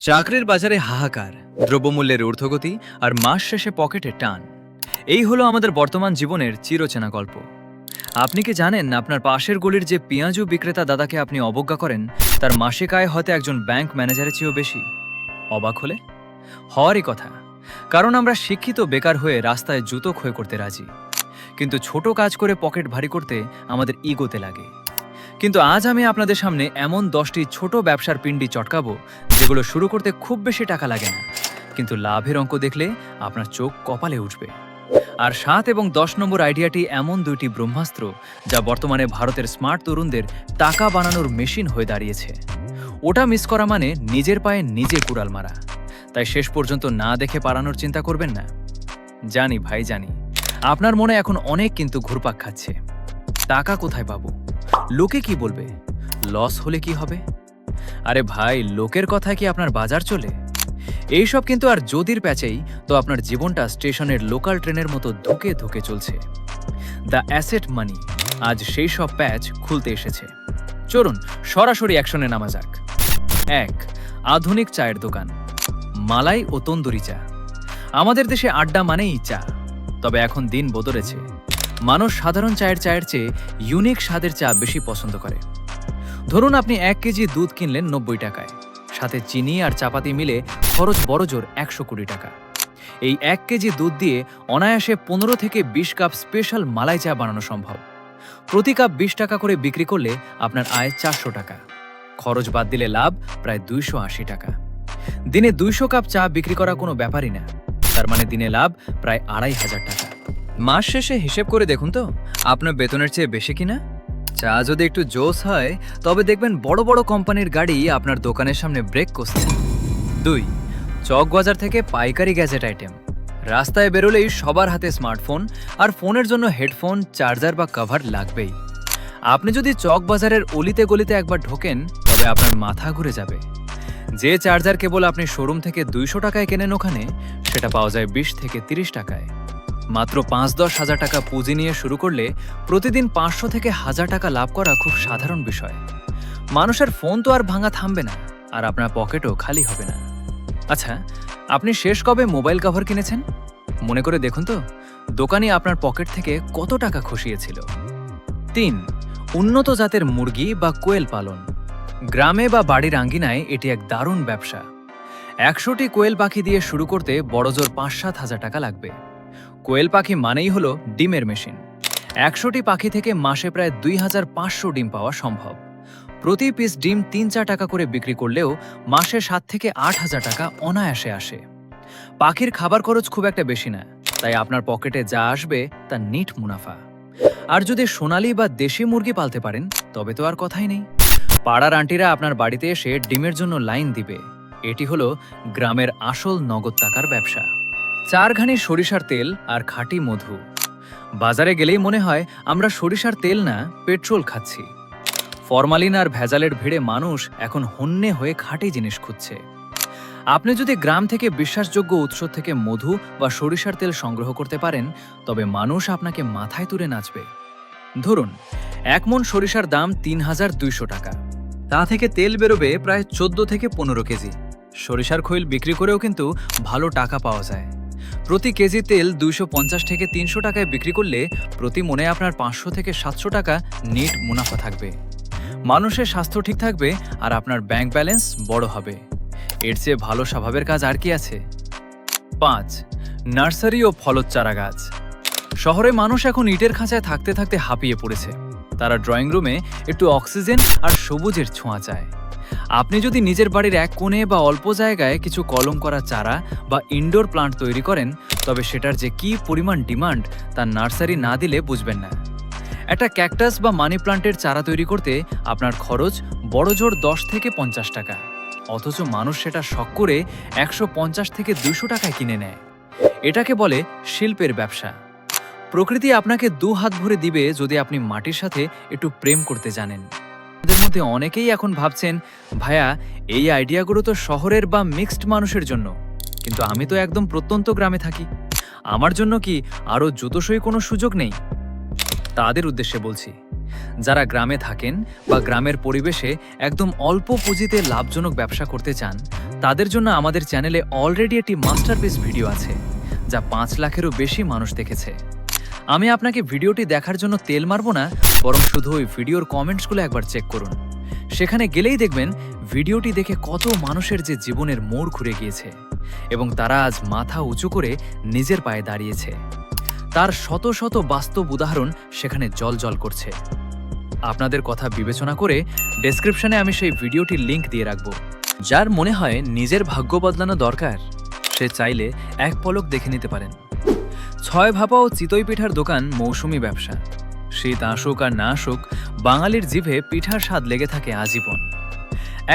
চাকরির বাজারে হাহাকার, দ্রব্যমূল্যের ঊর্ধ্বগতি আর মাস শেষে পকেটে টান। এই হলো আমাদের বর্তমান জীবনের চিরচেনা গল্প। আপনি কি জানেন আপনার পাশের গলির যে পেঁয়াজু বিক্রেতা দাদাকে আপনি অবজ্ঞা করেন, তার মাসিক আয় হয়তো একজন ব্যাংক ম্যানেজারের চেয়েও বেশি? অবাক হলে হওয়ারই কথা, কারণ আমরা শিক্ষিত বেকার হয়ে রাস্তায় জুতো ক্ষয় করতে রাজি, কিন্তু ছোট কাজ করে পকেট ভারী করতে আমাদের ইগোতে লাগে। কিন্তু আজ আমি আপনাদের সামনে এমন 10টি ছোট ব্যবসার পিণ্ডি চটকাবো যেগুলো শুরু করতে খুব বেশি টাকা লাগে না, কিন্তু লাভের অঙ্ক দেখলে আপনার চোখ কপালে উঠবে। আর 7 এবং 10 নম্বর আইডিয়াটি এমন দুইটি ব্রহ্মাস্ত্র যা বর্তমানে ভারতের স্মার্ট তরুণদের টাকা বানানোর মেশিন হয়ে দাঁড়িয়েছে। ওটা মিস করা মানে নিজের পায়ে নিজে কুড়াল মারা। তাই শেষ পর্যন্ত না দেখে পালানোর চিন্তা করবেন না। জানি ভাই, জানি আপনার মনে এখন অনেক কিন্তু ঘুরপাক খাচ্ছে। টাকা কোথায় পাবো? লোকে কি বলবে? লস হলে কি হবে? আরে ভাই, লোকের কথায় কি আপনার বাজার চলে? এইসব কিন্তু আর যদির প্যাচেই তো আপনার জীবনটা স্টেশনের লোকাল ট্রেনের মতো ধুকে ধুকে চলছে। দ্য অ্যাসেট মানি আজ সেই সব প্যাচ খুলতে এসেছে। চলুন সরাসরি অ্যাকশনে নামা যাক। 1. আধুনিক চায়ের দোকান, মালাই ও তন্দুরি চা। আমাদের দেশে আড্ডা মানেই চা, তবে এখন দিন বদলেছে। মানুষ সাধারণ চায়ের চেয়ে ইউনিক স্বাদের চা বেশি পছন্দ করে। ধরুন আপনি 1 কেজি দুধ কিনলেন 90 টাকায়, সাথে চিনি আর চাপাতি মিলে খরচ বড়জোর 100 কোটি টাকা। এই 1 কেজি দুধ দিয়ে অনায়াসে 15 থেকে 20 কাপ স্পেশাল মালাই চা বানানো সম্ভব। প্রতি কাপ 20 টাকা করে বিক্রি করলে আপনার আয় 400 টাকা। খরচ বাদ দিলে লাভ প্রায় 280 টাকা। দিনে 200 কাপ চা বিক্রি করা কোনো ব্যাপারই না, তার মানে দিনে লাভ প্রায় 2500 টাকা। মাস শেষে হিসেব করে দেখুন তো আপনার বেতনের চেয়ে বেশি কিনা। চা যদি একটু জোস হয় তবে দেখবেন বড় বড় কোম্পানির গাড়ি আপনার দোকানের সামনে ব্রেক করছে। 2. চক বাজার থেকে পাইকারি গ্যাজেট আইটেম। রাস্তায় বেরোলেই সবার হাতে স্মার্টফোন, আর ফোনের জন্য হেডফোন, চার্জার বা কভার লাগবেই। আপনি যদি চক বাজারের অলিতে গলিতে একবার ঢোকেন তবে আপনার মাথা ঘুরে যাবে। যে চার্জার কেবল আপনি শোরুম থেকে 200 টাকায় কেনেন, ওখানে সেটা পাওয়া যায় 20 থেকে 30 টাকায়। মাত্র 5-10 হাজার টাকা পুঁজি নিয়ে শুরু করলে প্রতিদিন 500 থেকে 1000 টাকা লাভ করা খুব সাধারণ বিষয়। মানুষের ফোন তো আর ভাঙা থামবে না, আর আপনার পকেটও খালি হবে না। আচ্ছা, আপনি শেষ কবে মোবাইল কভার কিনেছেন? মনে করে দেখুন তো দোকানি আপনার পকেট থেকে কত টাকা খসিয়েছিল। 3. উন্নত জাতের মুরগি বা কোয়েল পালন। গ্রামে বা বাড়ির আঙ্গিনায় এটি এক দারুণ ব্যবসা। 100টি কোয়েল পাখি দিয়ে শুরু করতে বড়জোর 5-7 হাজার টাকা লাগবে। কোয়েল পাখি মানেই হলো ডিমের মেশিন। 100টি পাখি থেকে মাসে প্রায় 2500 ডিম পাওয়া সম্ভব। প্রতি পিস ডিম 3-4 টাকা করে বিক্রি করলেও মাসে 7 থেকে 8 হাজার টাকা অনায়াসে আসে। পাখির খাবার খরচ খুব একটা বেশি না, তাই আপনার পকেটে যা আসবে তা নিট মুনাফা। আর যদি সোনালী বা দেশি মুরগি পালতে পারেন তবে তো আর কথাই নেই। পাড়ার আন্টিরা আপনার বাড়িতে এসে ডিমের জন্য লাইন দিবে। এটি হলো গ্রামের আসল নগদ টাকার ব্যবসা। 4 ঘানি সরিষার তেল আর খাঁটি মধু। বাজারে গেলেই মনে হয় আমরা সরিষার তেল না, পেট্রোল খাচ্ছি। ফরমালিন আর ভেজালের ভিড়ে মানুষ এখন হন্যে হয়ে খাঁটি জিনিস খুঁজছে। আপনি যদি গ্রাম থেকে বিশ্বাসযোগ্য উৎস থেকে মধু বা সরিষার তেল সংগ্রহ করতে পারেন তবে মানুষ আপনাকে মাথায় তুলে নাচবে। ধরুন 1 মণ সরিষার দাম 3200 টাকা, তা থেকে তেল বেরোবে প্রায় 14 থেকে 15 কেজি। সরিষার খৈল বিক্রি করেও কিন্তু ভালো টাকা পাওয়া যায়। প্রতি কেজি তেল 250 থেকে 300 টাকায় বিক্রি করলে প্রতি মনে আপনার 500 থেকে 700 টাকা নিট মুনাফা থাকবে। মানুষের স্বাস্থ্য ঠিক থাকবে আর আপনার ব্যাংক ব্যালেন্স বড় হবে। এর চেয়ে ভালো স্বভাবের কাজ আর কি আছে? 5. নার্সারি ও ফলদ চারা গাছ। শহরে মানুষ এখন ইটের খাঁচায় থাকতে থাকতে হাঁপিয়ে পড়েছে। তারা ড্রয়িং রুমে একটু অক্সিজেন আর সবুজের ছোঁয়া চায়। আপনি যদি নিজের বাড়ির এক কোণে বা অল্প জায়গায় কিছু কলম করা চারা বা ইনডোর প্লান্ট তৈরি করেন তবে সেটার যে কি পরিমাণ ডিমান্ড তা নার্সারি না দিলে বুঝবেন না। একটা ক্যাকটাস বা মানি প্লান্টের চারা তৈরি করতে আপনার খরচ বড়জোর 10 থেকে 50 টাকা, অথচ মানুষ সেটা শখ করে 150 থেকে 200 টাকায় কিনে নেয়। এটাকে বলে শিল্পের ব্যবসা। প্রকৃতি আপনাকে 2 হাত ভরে দিবে যদি আপনি মাটির সাথে একটু প্রেম করতে জানেন। এদের মধ্যে অনেকেই এখন ভাবছেন, ভাইয়া এই আইডিয়াগুলো তো শহরের বা মিক্সড মানুষের জন্য, কিন্তু আমি তো একদম প্রত্যন্ত গ্রামে থাকি, আমার জন্য কি আরও জুতোসই কোনো সুযোগ নেই? তাদের উদ্দেশ্যে বলছি, যারা গ্রামে থাকেন বা গ্রামের পরিবেশে একদম অল্প পুঁজিতে লাভজনক ব্যবসা করতে চান, তাদের জন্য আমাদের চ্যানেলে অলরেডি একটি মাস্টারপিস ভিডিও আছে, যা 5 লাখেরও বেশি মানুষ দেখেছে। আমি আপনাকে ভিডিওটি দেখার জন্য তেল মারবো না, বরং শুধু ওই ভিডিওর কমেন্টসগুলো একবার চেক করুন। সেখানে গেলেই দেখবেন ভিডিওটি দেখে কত মানুষের যে জীবনের মোড় ঘুরে গিয়েছে এবং তারা আজ মাথা উঁচু করে নিজের পায়ে দাঁড়িয়েছে। তার শত শত বাস্তব উদাহরণ সেখানে জ্বলজ্বল করছে। আপনাদের কথা বিবেচনা করে ডেসক্রিপশনে আমি সেই ভিডিওটির লিংক দিয়ে রাখব। যার মনে হয় নিজের ভাগ্য বদলানো দরকার, সে চাইলে এক পলক দেখে নিতে পারেন। 6 ভাপা ও চিতই পিঠার দোকান মৌসুমি ব্যবসা। শীত আসুক আর না আসুক, বাঙালির জিভে পিঠার স্বাদ লেগে থাকে আজীবন।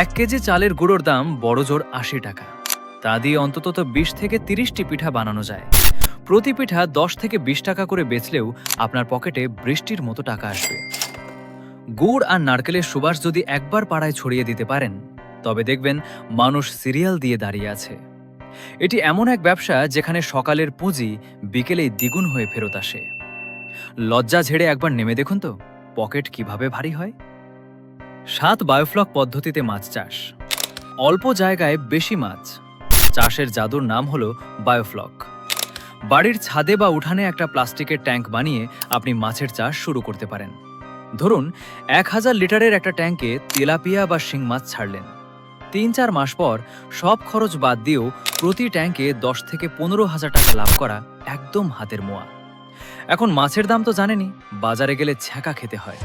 1 কেজি চালের গুঁড়োর দাম বড়জোর 80 টাকা। তা দিয়ে অন্তত 20 থেকে 30টি পিঠা বানানো যায়। প্রতি পিঠা 10 থেকে 20 টাকা করে বেচলেও আপনার পকেটে বৃষ্টির মতো টাকা আসবে। গুড় আর নারকেলের সুবাস যদি একবার পাড়ায় ছড়িয়ে দিতে পারেন, তবে দেখবেন মানুষ সিরিয়াল দিয়ে দাঁড়িয়ে আছে। এটি এমন এক ব্যবসা যেখানে সকালের পুঁজি বিকেলেই দ্বিগুণ হয়ে ফেরত আসে। লজ্জা ঝেড়ে একবার নেমে দেখুন তো পকেট কিভাবে ভারী হয়। 7 বায়োফ্লক পদ্ধতিতে মাছ চাষ। অল্প জায়গায় বেশি মাছ চাষের জাদুর নাম হলো বায়োফ্লক। বাড়ির ছাদে বা উঠানে একটা প্লাস্টিকের ট্যাঙ্ক বানিয়ে আপনি মাছের চাষ শুরু করতে পারেন। ধরুন 1000 লিটারের একটা ট্যাঙ্কে তেলাপিয়া বা শিং মাছ ছাড়লেন। 3-4 মাস পর সব খরচ বাদ দিয়েও প্রতি ট্যাঙ্কে 10 থেকে 15,000 টাকা লাভ করা একদম হাতের মোয়া। এখন মাছের দাম তো জানেনই, বাজারে গেলে ছ্যাঁকা খেতে হয়।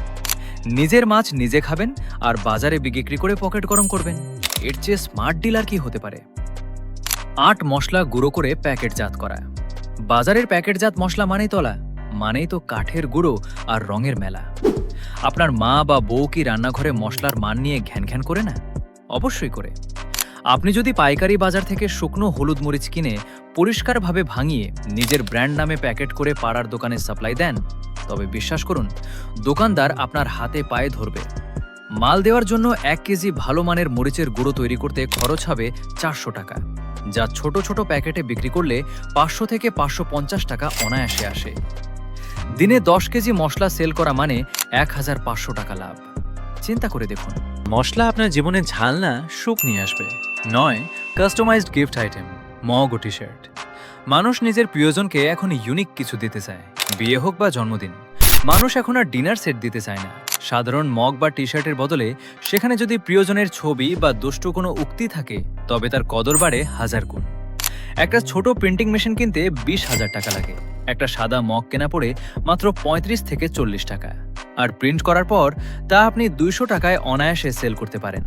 নিজের মাছ নিজে খাবেন আর বাজারে বিক্রি করে পকেট গরম করবেন। এর চেয়ে স্মার্ট ডিল আর কি হতে পারে। 8 মশলা গুঁড়ো করে প্যাকেটজাত করা। বাজারের প্যাকেটজাত মশলা মানেই তো কাঠের গুঁড়ো আর রঙের মেলা। আপনার মা বা বউ কি রান্নাঘরে মশলার মান নিয়ে ঘ্যান করে না? অবশ্যই করে। আপনি যদি পাইকারি বাজার থেকে শুকনো হলুদ মরিচ কিনে পরিষ্কারভাবে ভাঙিয়ে নিজের ব্র্যান্ড নামে প্যাকেট করে পাড়ার দোকানে সাপ্লাই দেন, তবে বিশ্বাস করুন দোকানদার আপনার হাতে পায়ে ধরবে। মাল দেওয়ার জন্য 1 কেজি ভালো মানের মরিচের গুঁড়ো তৈরি করতে খরচ হবে 400 টাকা, যা ছোট ছোট প্যাকেটে বিক্রি করলে 500 থেকে 550 টাকা অনায়াসে আসে। দিনে 10 কেজি মশলা সেল করা মানে 1500 টাকা লাভ। চিন্তা করে দেখুন। মশলা আপনার জীবনে ঝাল না সুখ নিয়ে আসবে। 9 কাস্টমাইজড গিফট আইটেম, মগ ও টি শার্ট। মানুষ নিজের প্রিয়জনকে এখন ইউনিক কিছু দিতে চায়। বিয়ে হোক বা জন্মদিন, মানুষ এখন আর ডিনার সেট দিতে চায় না। সাধারণ মগ বা টি শার্টের বদলে সেখানে যদি প্রিয়জনের ছবি বা দুষ্ট কোনো উক্তি থাকে, তবে তার কদর বাড়ে 1000 গুণ। একটা ছোট প্রিন্টিং মেশিন কিনতে 20,000 টাকা লাগে। একটা সাদা মগ কেনা পড়ে মাত্র 35 থেকে 40 টাকা। আর প্রিন্ট করার পর তা আপনি 200 টাকায় অনায়াসে সেল করতে পারেন।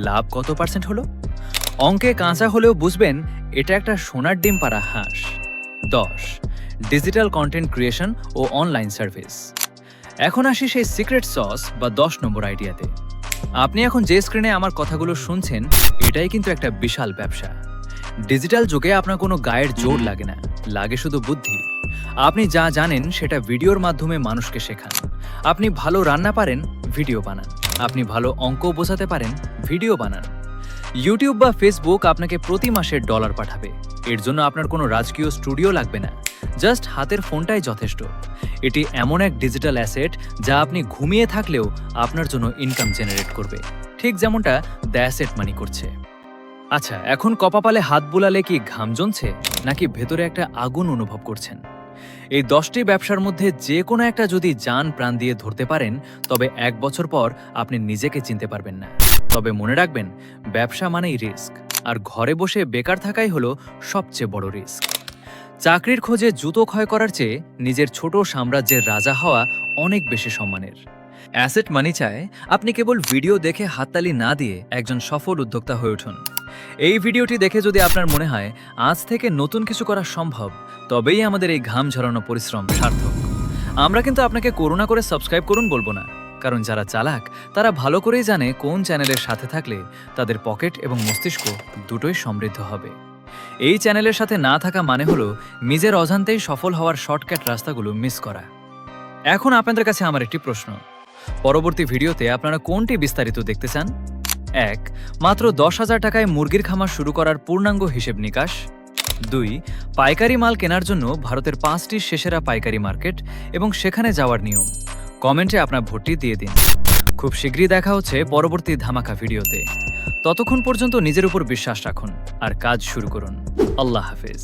লাভ কত পার্সেন্ট হলো? অঙ্কে কাঁচা হলেও বুঝবেন এটা একটা সোনার ডিম পাড়া হাঁস। 10 ডিজিটাল কন্টেন্ট ক্রিয়েশন ও অনলাইন সার্ভিস। এখন আসি সেই সিক্রেট সস বা 10 নম্বর আইডিয়াতে। আপনি এখন যে স্ক্রিনে আমার কথাগুলো শুনছেন, এটাই কিন্তু একটা বিশাল ব্যবসা। ডিজিটাল যুগে আপনার কোনো গায়ের জোর লাগে না, লাগে শুধু বুদ্ধি। আপনি যা জানেন সেটা ভিডিওর মাধ্যমে মানুষকে শেখান। আপনি ভালো রান্না পারেন, ভিডিও বানান। আপনি ভালো অঙ্ক বোঝাতে পারেন, ভিডিও বানান। ইউটিউব বা ফেসবুক আপনাকে প্রতি মাসে ডলার পাঠাবে। এর জন্য আপনার কোনো রাজকীয় স্টুডিও লাগবে না, জাস্ট হাতের ফোনটাই যথেষ্ট। এটি এমন এক ডিজিটাল অ্যাসেট যা আপনি ঘুমিয়ে থাকলেও আপনার জন্য ইনকাম জেনারেট করবে, ঠিক যেমনটা দ্য অ্যাসেট মানি করছে। আচ্ছা, এখন কপালে হাত বুলালে কি ঘাম জমছে, নাকি ভেতরে একটা আগুন অনুভব করছেন? এই 10টি ব্যবসার মধ্যে যে কোনো একটা যদি জান প্রাণ দিয়ে ধরতে পারেন, তবে 1 বছর পর আপনি নিজেকে চিনতে পারবেন না। তবে মনে রাখবেন, ব্যবসা মানেই রিস্ক, আর ঘরে বসে বেকার থাকাই হলো সবচেয়ে বড় রিস্ক। চাকরির খোঁজে জুতো ক্ষয় করার চেয়ে নিজের ছোট সাম্রাজ্যের রাজা হওয়া অনেক বেশি সম্মানের। অ্যাসেট মানি চায় আপনি কেবল ভিডিও দেখে হাততালি না দিয়ে একজন সফল উদ্যোক্তা হয়ে উঠুন। এই ভিডিওটি দেখে যদি আপনার মনে হয় আজ থেকে নতুন কিছু করা সম্ভব, তবেই আমাদের এই ঘাম ঝরানো পরিশ্রম সার্থক। আমরা কিন্তু আপনাকে করুণা করে সাবস্ক্রাইব করুন বলবো না, কারণ যারা চালাক তারা ভালো করেই জানে কোন চ্যানেলের সাথে থাকলে তাদের পকেট এবং মস্তিষ্ক দুটোই সমৃদ্ধ হবে। এই চ্যানেলের সাথে না থাকা মানে হলো নিজের অজান্তেই সফল হওয়ার শর্টকাট রাস্তাগুলো মিস করা। এখন আপনাদের কাছে আমার একটি প্রশ্ন, পরবর্তী ভিডিওতে আপনারা কোনটি বিস্তারিত দেখতে চান? 1 মাত্র 10,000 টাকায় মুরগির খামার শুরু করার পূর্ণাঙ্গ হিসেব নিকাশ। 2 পাইকারি মাল কেনার জন্য ভারতের 5টি সেরা পাইকারি মার্কেট এবং সেখানে যাওয়ার নিয়ম। কমেন্টে আপনার ভোটটি দিয়ে দিন। খুব শীঘ্রই দেখা হচ্ছে পরবর্তী ধামাকা ভিডিওতে। ততক্ষণ পর্যন্ত নিজের উপর বিশ্বাস রাখুন আর কাজ শুরু করুন। আল্লাহ হাফেজ।